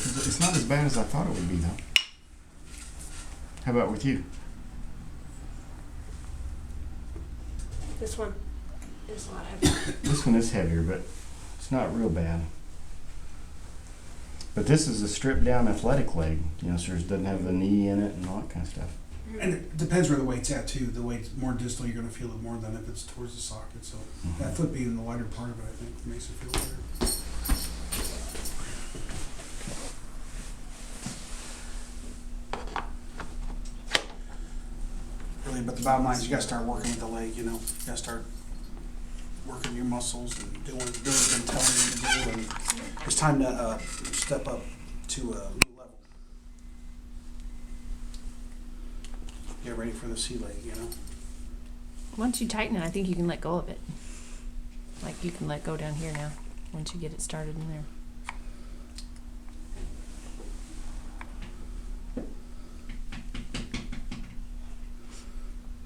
It's not as bad as I thought it would be, though. How about with you? This one is a lot heavier. This one is heavier, but it's not real bad. But this is a stripped down athletic leg. You know, so it doesn't have the knee in it and all that kind of stuff. And it depends where the weight's at too. The weight's more distal, you're gonna feel it more than if it's towards the socket. So that foot being the lighter part of it, I think, makes it feel better. Really, but the bottom line is you gotta start working with the leg, you know. You gotta start working your muscles and doing what they've been telling you to do. And it's time to step up to a new level. Get ready for the sea leg, you know. Once you tighten it, I think you can let go of it. Like you can let go down here now, once you get it started in there.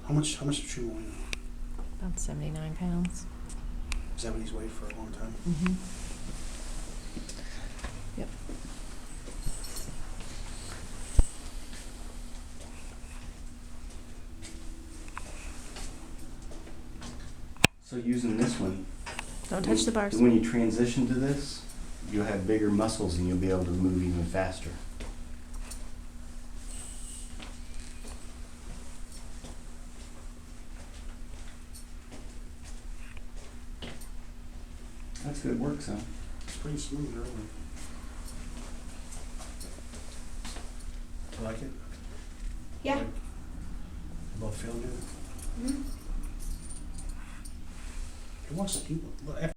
How much does Truman weigh now? About 79 pounds. Is that what he's weighed for a long time? Mm-hmm. Yep. So using this one, Don't touch the bars. when you transition to this, you'll have bigger muscles and you'll be able to move even faster. That's good work, son. It's pretty smooth, really. You like it? Yeah. You both feeling it? Mm-hmm. It wants to.